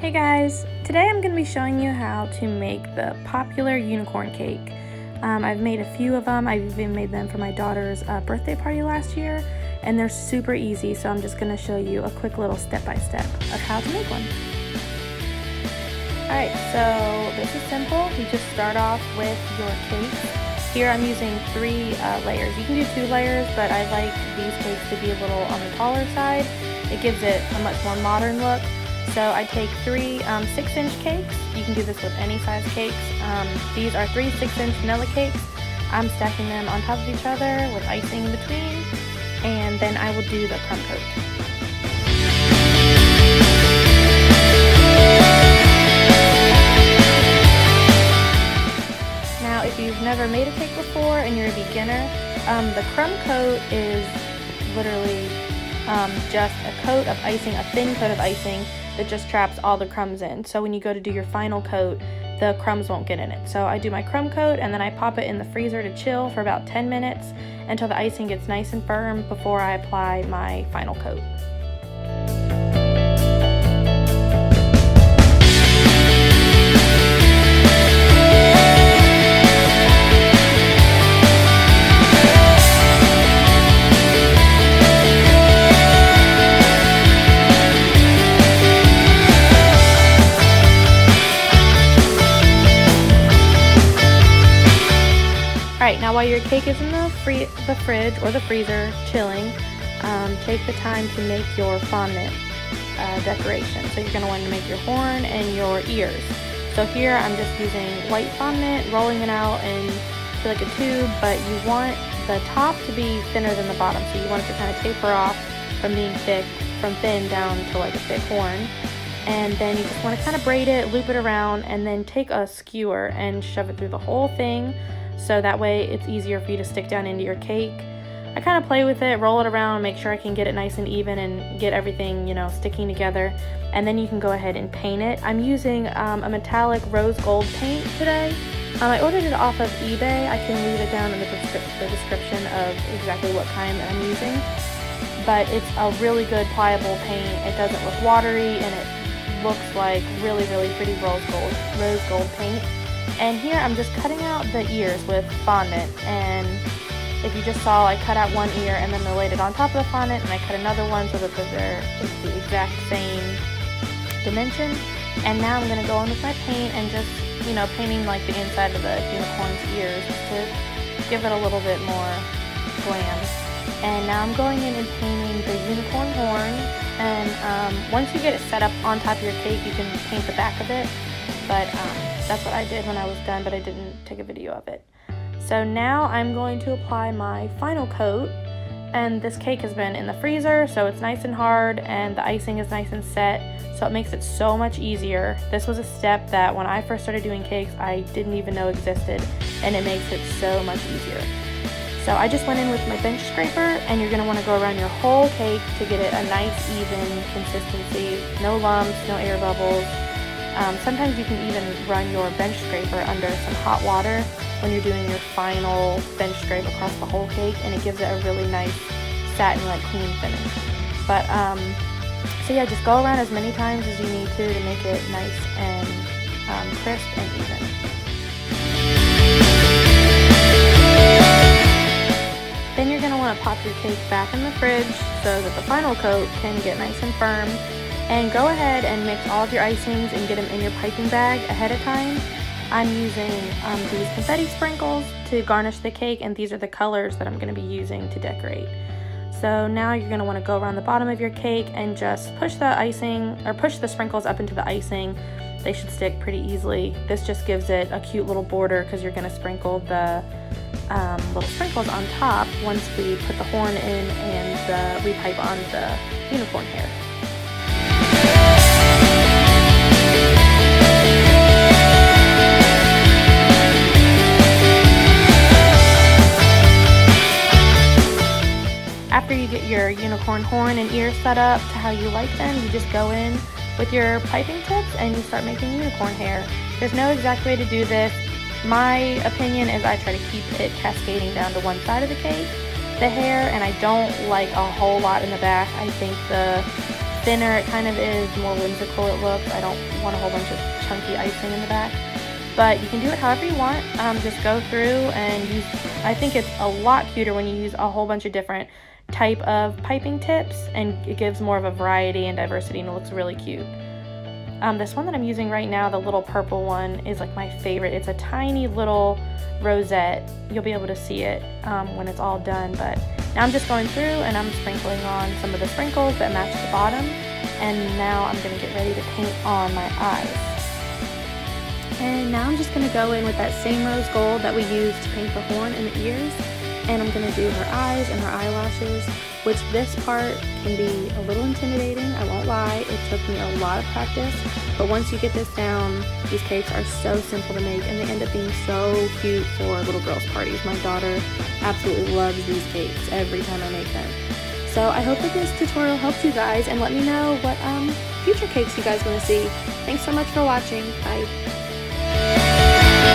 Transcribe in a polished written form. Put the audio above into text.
Hey guys, today I'm going to be showing you how to make the popular unicorn cake. I've made a few of them. I've even made them for my daughter's birthday party last year, and they're super easy, so I'm just going to show you a quick little step-by-step of how to make one. Alright, so this is simple. You just start off with your cake. Here I'm using 3 layers. You can do 2 layers, but I like these cakes to be a little on the taller side. It gives it a much more modern look. So I take 3 6-inch cakes. You can do this with any size cakes. These are 3 6-inch vanilla cakes. I'm stacking them on top of each other with icing in between, and then I will do the crumb coat. Now, if you've never made a cake before and you're a beginner, the crumb coat is literally just a coat of icing, a thin coat of icing that just traps all the crumbs in. So when you go to do your final coat, the crumbs won't get in it. So I do my crumb coat and then I pop it in the freezer to chill for about 10 minutes until the icing gets nice and firm before I apply my final coat. Alright, now while your cake is in the fridge or the freezer chilling, take the time to make your fondant decoration. So you're going to want to make your horn and your ears. So here I'm just using white fondant, rolling it out into like a tube, but you want the top to be thinner than the bottom. So you want it to kind of taper off from being thick, from thin down to like a thick horn. And then you just want to kind of braid it, loop it around, and then take a skewer and shove it through the whole thing. So that way it's easier for you to stick down into your cake. I kind of play with it, roll it around, make sure I can get it nice and even and get everything, sticking together. And then you can go ahead and paint it. I'm using a metallic rose gold paint today. I ordered it off of eBay. I can leave it down in the description of exactly what kind that I'm using. But it's a really good pliable paint. It doesn't look watery and it looks like really, really pretty rose gold paint. And here I'm just cutting out the ears with fondant, and if you just saw, I cut out one ear and then I laid it on top of the fondant, and I cut another one so that they're the exact same dimension. And now I'm going to go in with my paint and just, painting like the inside of the unicorn's ears to give it a little bit more glam. And now I'm going in and painting the unicorn horn, and once you get it set up on top of your cake, you can paint the back of it. But that's what I did when I was done, but I didn't take a video of it. So now I'm going to apply my final coat, and this cake has been in the freezer, so it's nice and hard, and the icing is nice and set, so it makes it so much easier. This was a step that when I first started doing cakes, I didn't even know existed, and it makes it so much easier. So I just went in with my bench scraper, and you're going to want to go around your whole cake to get it a nice, even consistency. No lumps, no air bubbles. Sometimes you can even run your bench scraper under some hot water when you're doing your final bench scrape across the whole cake, and it gives it a really nice satin-like clean finish. But so yeah, just go around as many times as you need to make it nice and crisp and even. Then you're going to want to pop your cake back in the fridge so that the final coat can get nice and firm. And go ahead and mix all of your icings and get them in your piping bag ahead of time. I'm using these confetti sprinkles to garnish the cake, and these are the colors that I'm going to be using to decorate. So now you're going to want to go around the bottom of your cake and just push the icing, or push the sprinkles up into the icing. They should stick pretty easily. This just gives it a cute little border because you're going to sprinkle the little sprinkles on top once we put the horn in and we pipe on the unicorn hair. After you get your unicorn horn and ears set up to how you like them, you just go in with your piping tips and you start making unicorn hair. There's no exact way to do this. My opinion is I try to keep it cascading down to one side of the cake, the hair, and I don't like a whole lot in the back. I think the thinner it kind of is, the more whimsical it looks. I don't want a whole bunch of chunky icing in the back. But you can do it however you want. Just go through and use, I think it's a lot cuter when you use a whole bunch of different type of piping tips, and it gives more of a variety and diversity, and it looks really cute. This one that I'm using right now, the little purple one, is like my favorite. It's a tiny little rosette. You'll be able to see it when it's all done, but now I'm just going through and I'm sprinkling on some of the sprinkles that match the bottom, and now I'm going to get ready to paint on my eyes. And now I'm just going to go in with that same rose gold that we used to paint the horn and the ears, and I'm going to do her eyes and her eyelashes, which this part can be a little intimidating, I won't lie. It took me a lot of practice, but once you get this down, these cakes are so simple to make, and they end up being so cute for little girls' parties. My daughter absolutely loves these cakes every time I make them. So I hope that this tutorial helped you guys, and let me know what future cakes you guys want to see. Thanks so much for watching. Bye.